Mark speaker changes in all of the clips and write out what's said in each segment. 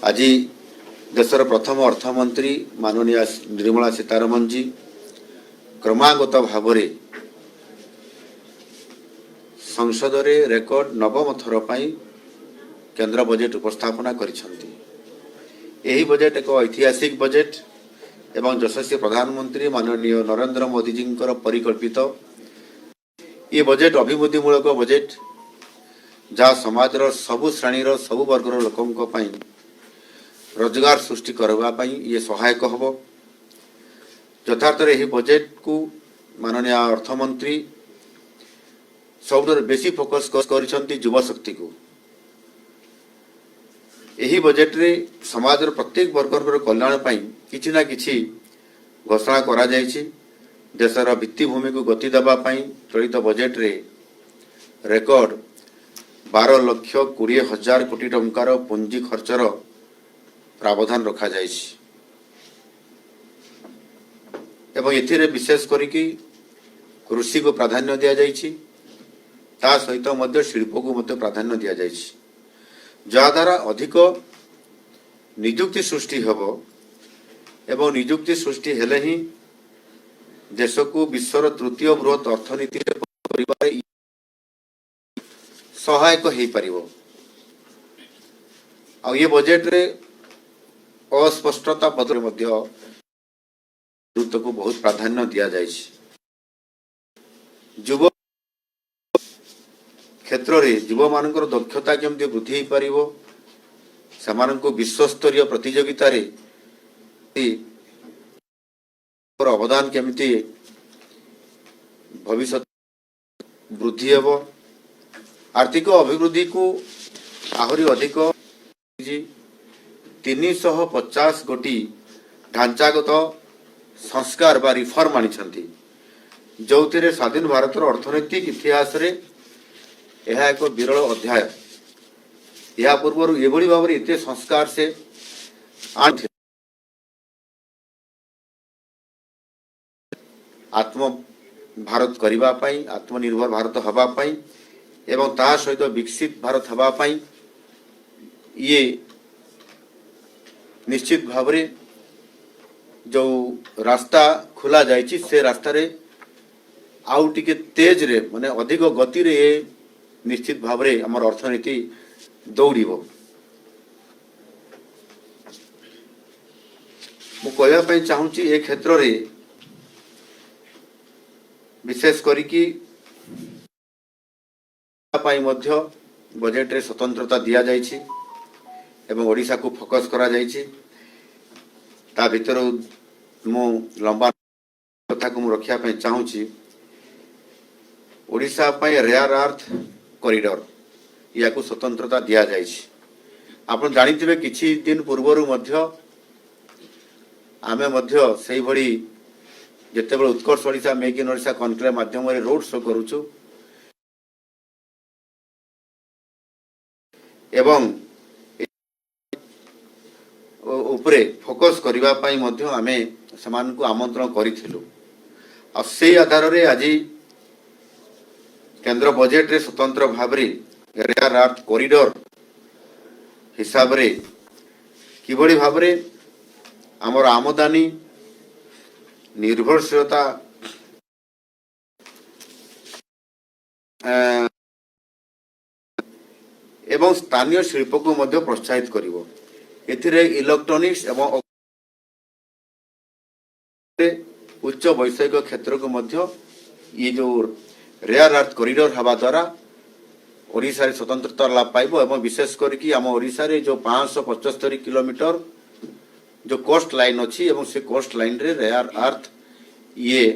Speaker 1: आज देशर प्रथम अर्थमंत्री माननीय निर्मला सीतारमण जी क्रमागत भाव संसद रे रेकर्ड नवम थर पर केंद्र बजेट उपस्थापना करिसेंती। यही बजेट एक ऐतिहासिक बजेट एवं यशस्वी प्रधानमंत्री माननीय नरेंद्र मोदी जी परिकल्पित ये बजेट अभिवृद्धिमूलक बजेट जहाँ समाजर सबु श्रेणीर सबु वर्गर लोकों रोजगार सृष्टि करने ये सहायक हम। यथार्थ यही बजेट को माननीय अर्थमंत्री सब बेसी फोकस कर युवा शक्ति को। यही बजेट रे समाजर प्रत्येक वर्गर कल्याण किछि ना किछि घोषणा करा जायछि। देशर भित्तिभूमि को गति देवाई चलित बजेट रे रेकर्ड 12,20,000 कोटी टंकार पुंजी खर्चर प्रावधान रखा जायछि एवं एथिरे विशेष करिकि कृषि को प्राधान्य दिया जायछि। ता सहित मध्य शिल्प को मध्य प्राधान्य दिया जायछि जहा द्वारा अधिक नियुक्ति सृष्टि हेबो एवं नियुक्ति सृष्टि हेले ही देश को विश्वर तृतीय बृहत अर्थनीति परिवार सहायक हो पारिबो। आ ये बजेट रे अस्पष्टता पदर मध्य गुरुत्व को बहुत प्राधान्य दिया जायछि। युव क्षेत्र रे युव मानकर दक्षता केमती वृद्धि हो पारिबो, सेमानंको विश्वस्तरीय प्रतियोगिता रे अवदान केमती भविष्य वृद्धि हेबो। आर्थिक अभिवृद्धि को आहरी अधिक 350 कोटी ढांचागत संस्कार बा रिफॉर्म आनी जो स्वाधीन भारत अर्थनैतिक इतिहास रे यह एक विरल अध्याय। या पूर्व एभली भाव एत संस्कार से आत्म भारत करने आत्मनिर्भर भारत हवापाई एवं ता सहित विकसित भारत हवापाई ये निश्चित भाव जो रास्ता खोला जायछि से रास्ता रे आउ टिके तेज रे माने अधिक गति रे निश्चित भाव रे हमर अर्थनीति दौड़िबो। मु कहया पई चाहूची ए क्षेत्र रे विशेष करी कि पाई मध्य बजेट रे स्वतंत्रता दिया जायछि एवं ओडिशा को फोकस करा जायछि। ता भीतर मु लंबा कथा को मु रखिया पई चाहूची। ओडिशा पई रेयर अर्थ कॉरिडोर या को स्वतंत्रता दिया जायछि। आपण जानिथिबे किछि दिन पूर्वरु मध्य आमे मध्य सेही भली जेतेबेले Utkarsh Odisha make in Odisha conclave माध्यम रे रोड शो करूछु एवं उपरे फोकस करबा पई मध्य आमे समान को आमंत्रण करिथिलु। आ से आधार रे आज केंद्र बजेट रे स्वतंत्र भाव रे रेयर अर्थ कॉरिडोर हिसाब रे किभली भाव रे हमर आमदानी निर्भरशीलता एवं स्थानीय शिल्प को मध्य प्रोत्साहित करिवो। एथिरे इलेक्ट्रॉनिक्स एवं उच्च वैषयिक क्षेत्र को मध्य ये जो रेयर अर्थ कॉरिडोर हवा द्वारा ओडिशा रे स्वतंत्रता लाभ पाइबो एवं विशेष करके आम ओडिशा रे जो 575 किलोमीटर जो कोस्ट लाइन अच्छी एवं से कोस्ट लाइन रे रेयर अर्थ ये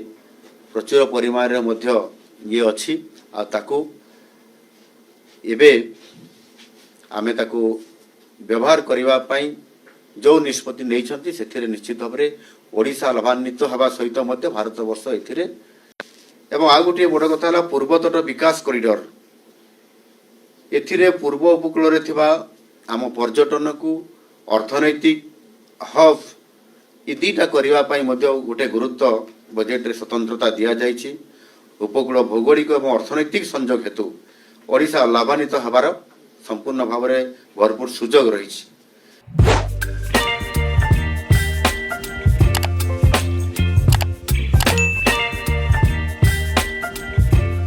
Speaker 1: प्रचुर परिमाण रे मध्य ये अच्छी आ ताकू एबे आमे ताकू व्यवहार करबा पई जो निष्पत्ति नहीं से निश्चित भाव में ओडिशा लाभान्वित हवा सहित मध्य भारत वर्ष एथिरे एवं आ गोटे बड़ कथा पूर्वतट विकास कॉरिडोर एथिरे पूर्व उपकूल रे थिबा आम पर्यटन को अर्थनैतिक हब ये दीटा करबा पई मध्य गोटे गुरुत्व बजेट रे स्वतंत्रता दिया जायछि। उपकूल भौगोलिक एवं अर्थनैतिक संयोग हेतु ओडिशा लाभान्वित हबार संपूर्ण भाव में भरपूर सुजोग रही।